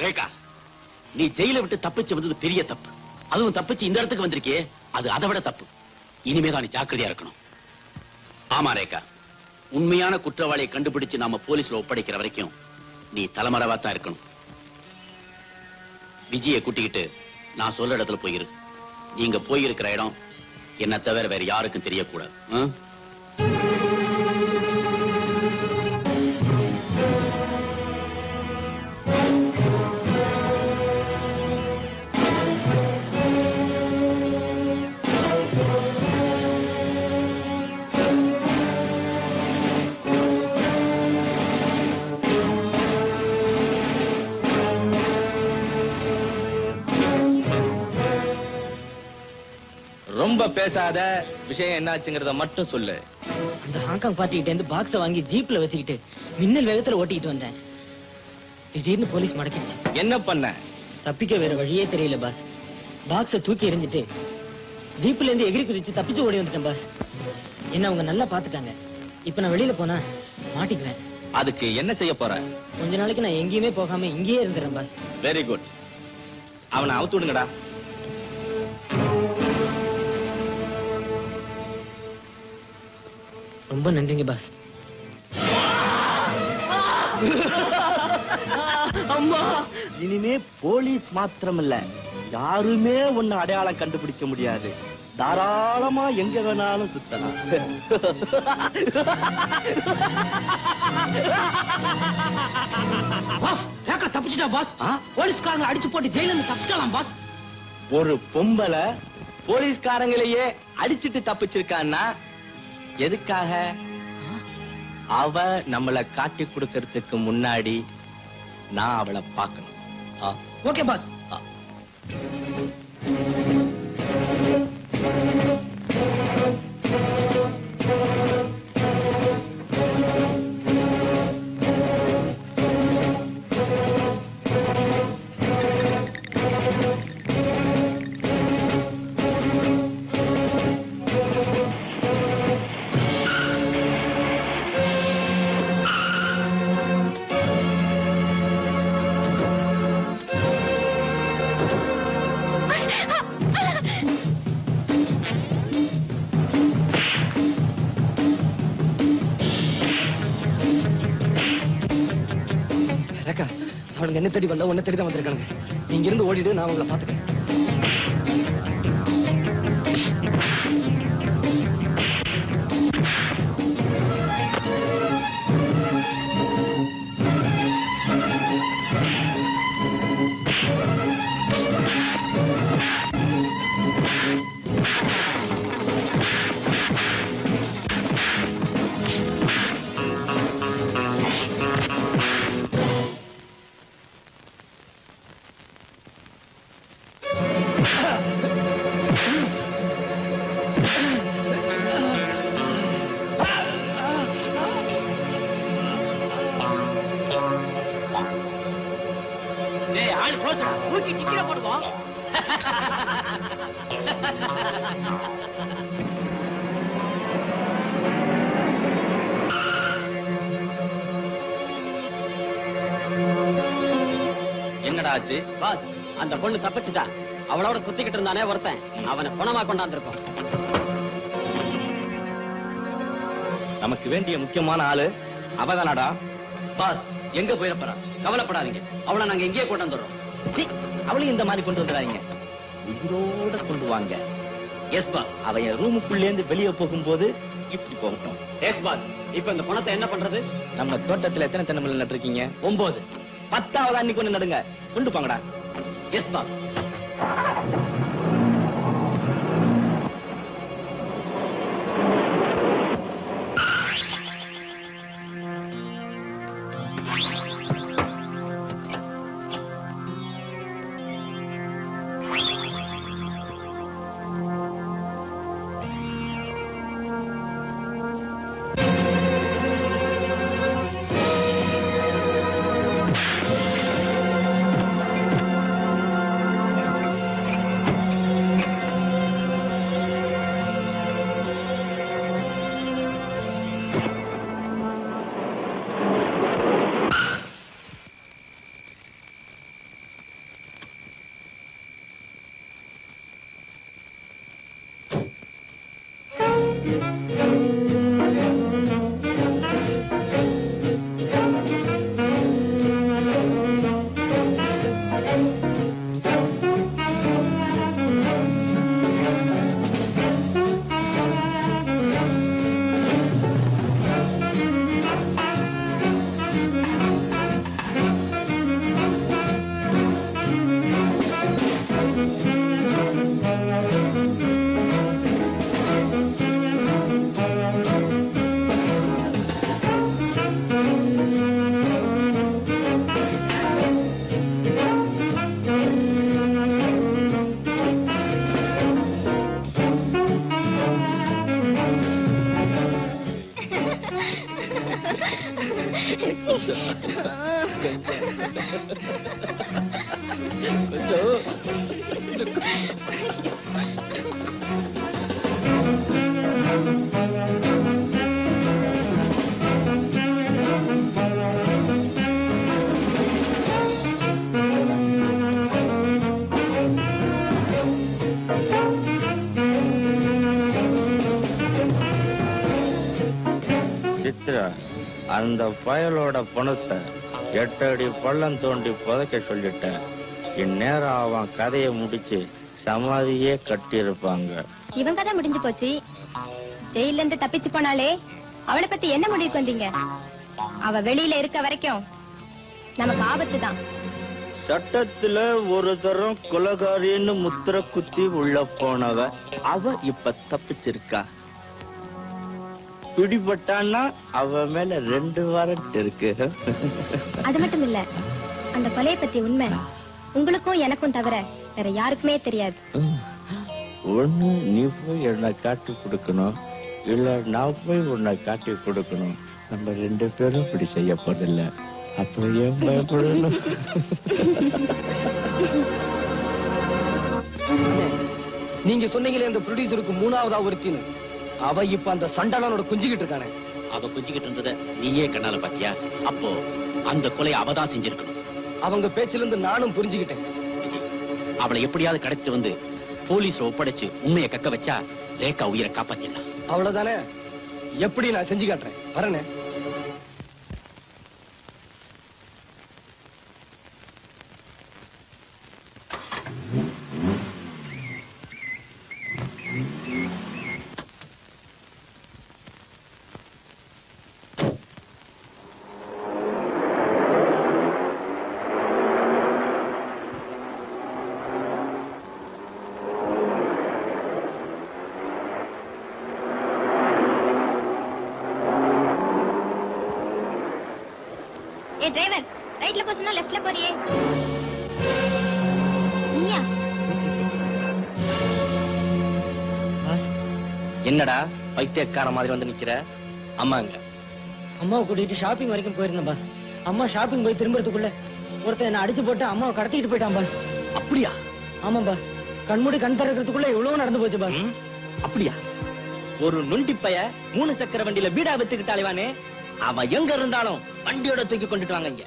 ரேகா, நீ ஜெயில விட்டு தப்பிச்சு வந்தது பெரிய தப்பு. அதுவும் தப்பிச்சு இந்த இடத்துக்கு வந்திருக்கே, அது அதை விட தப்பு. இனிமேதான் நீ ஜாக்கிரதையா இருக்கணும். ஆமா ரேகா, உண்மையான குற்றவாளியை கண்டுபிடிச்சு நாம போலீஸ்ல ஒப்படைக்கிற வரைக்கும் நீ தலைமறைவா தான் இருக்கணும். விஜயை கூட்டிக்கிட்டு நான் சொல்ற இடத்துல போயிரு. நீங்க போயிருக்கிற இடம் என்ன தவிர வேற யாருக்கும் தெரியக்கூடாது. ரொம்ப பேசாத, விஷயம் என்னாச்சுங்கிறத மட்டும் சொல்லு. அந்த ஹாங்காங் பார்ட்டிகிட்ட இருந்து பாக்ஸ வாங்கி ஜீப்ல வச்சுக்கிட்டு மின்னல் வேகத்துல ஓட்டிட்டு வந்தேன். திடீர்னு போலீஸ் மடக்கிடுச்சு. என்ன பண்ண? தப்பிக்க வேற வழியே தெரியல பாஸ். பாக்ஸ தூக்கி எறிஞ்சிட்டு ஜீப்ல இருந்து எகிரி குதிச்சு தப்பிச்சு ஓடி வந்துட்டேன் பாஸ். என்ன அவங்க நல்லா பாத்துட்டாங்க. இப்ப நான் வெளியில போனா மாட்டிக்குவேன். அதுக்கு என்ன செய்ய போற? கொஞ்ச நாளைக்கு நான் எங்கேயுமே போகாம இங்கேயே இருந்துறேன் பாஸ். Very good. அவனை அவுத்து விடுங்கடா. ரொம்ப நன்றிங்க பாஸ். அம்மா, இனிமே போலீஸ் மாத்திரம் இல்ல, யாருமே உன்னை அடையாளம் கண்டுபிடிக்க முடியாது. தாராளமா எங்க வேணாலும் சுத்தலாம். பாஸ், ரேகா தப்பிச்சிட்டா பாஸ். போலீஸ்காரங்க அடிச்சு போட்டு ஜெயில இருந்து தப்பிச்சிடலாம் பாஸ். ஒரு பொம்பளை போலீஸ்காரங்களையே அடிச்சிட்டு தப்பிச்சிருக்கான்னா எதுக்காக? அவ நம்மளை காட்டி கொடுக்கறதுக்கு முன்னாடி நான் அவளை பார்க்கணும். Okay pass. ரேகா, அவனுங்க என்ன தேடி வரல, உன்னை தேடி தான் வந்திருக்காங்க. நீங்க இருந்து ஓடிடு, நான் உங்களை பாத்துக்கிறேன். என்னடா ஆச்சு? பாஸ், அந்த பொண்ணு தப்பிச்சுட்டா. அவளோட சுத்திக்கிட்டு இருந்தானே ஒருத்தன், அவனை பணமா கொண்டாந்துருக்கோம். நமக்கு வேண்டிய முக்கியமான ஆளு அவதானடா. பாஸ், எங்க போயிடப்பறா? கவலைப்படாதீங்க, அவளை நாங்க எங்கேயே கொண்டு வந்துடுறோம். அவளையும் இந்த மாதிரி கொண்டு வந்துடாதீங்க, உயிரோட கொண்டு வாங்க. Yes boss. அவன் ரூமுக்குள்ளே இருந்து வெளியே போகும்போது இப்படி போகட்டும். Yes boss. இப்ப இந்த பணத்தை என்ன பண்றது? நம்ம தோட்டத்துல எத்தனை தென்னை நட்டுருக்கீங்க? 9. 10வது அன்னைக்கு ஒண்ணு நடுங்க, கொண்டு போங்கடா. S pass. சித்ரா, அந்த பயலோட பணத்தை 8 அடி பள்ளம் தோண்டி புதைக்க சொல்லிட்டேன். இந்நேரம் அவன் கதையை முடிச்சு சமாதியே கட்டியிருப்பாங்க. இவன் கதை முடிஞ்சு போச்சு. ஜெயில இருந்து தப்பிச்சு போனாலே அவளை பத்தி என்ன முடிவுக்கு வந்தீங்க? அவ வெளியில இருக்க வரைக்கும் நமக்கு ஆபத்து தான். சட்டத்துல ஒரு தரம் கொலகாரின்னு முத்திர குத்தி உள்ள போனவ அவ இப்ப தப்பிச்சிருக்கா. பிடிபட்டான்னா அவ மேல 2 வாரண்ட் இருக்கு. அது மட்டும் இல்ல, அந்த கொலையை பத்தி உண்மை உங்களுக்கும் எனக்கும் தவிர வேற யாருக்குமே தெரியாது. ஒண்ணு நீ போய் என்னை காட்டி கொடுக்கணும், இல்ல நான் போய் உன்னை காட்டி கொடுக்கணும். நம்ம 2 பேரும் இப்படி செய்யப்படல. அப்ப ஏன் பயப்படணும்? நீங்க சொன்னீங்களே அந்த ப்ரொடியூசருக்கு 3ஆவதா ஒருத்தின்னு, அவ இப்ப அந்த சண்டாளனோட குஞ்சிக்கிட்டு இருக்கானே. அவ குஞ்சிக்கிட்டு இருந்தத நீயே கண்ணால பாத்தியா? அப்போ அந்த கொலையை அவதான் செஞ்சிருக்கணும். அவங்க பேச்சுல இருந்து நானும் புரிஞ்சுக்கிட்டேன். விஜய், அவளை எப்படியாவது கடத்திட்டு வந்து போலீஸ்ல ஒப்படைச்சு உண்மையை கக்க வச்சா ரேகா உயிரை காப்பாத்திடலாம். அவ்வளவுதானே? எப்படி நான் செஞ்சு காட்டுறேன், வரனே. ஏ டிரைவர், ரைட்ல போ சொன்னா லெஃப்ட்ல போறியே. நீயா? என்னடா பைத்தியக்கார மாதிரி வந்து நிக்கிற? அம்மாங்க அம்மாவை கூட்டிட்டு ஷாப்பிங் வரைக்கும் போயிருந்தேன் பாஸ். அம்மா ஷாப்பிங் போய் திரும்புறதுக்குள்ள ஒருத்தன் என்ன அடிச்சு போட்டு அம்மாவை கடத்திட்டு போயிட்டான் பாஸ். அப்படியா? ஆமா பாஸ். கண்மூடி கண் திறக்கிறதுக்குள்ள எவ்வளவு நடந்து போச்சு பாஸ். அப்படியா? ஒரு நுண்டி பைய 3 சக்கர வண்டியில வீடா வித்துக்கிட்டாலே அவன் எங்க இருந்தாலும் வண்டியோட தூக்கி கொண்டுட்டு வாங்க இங்க.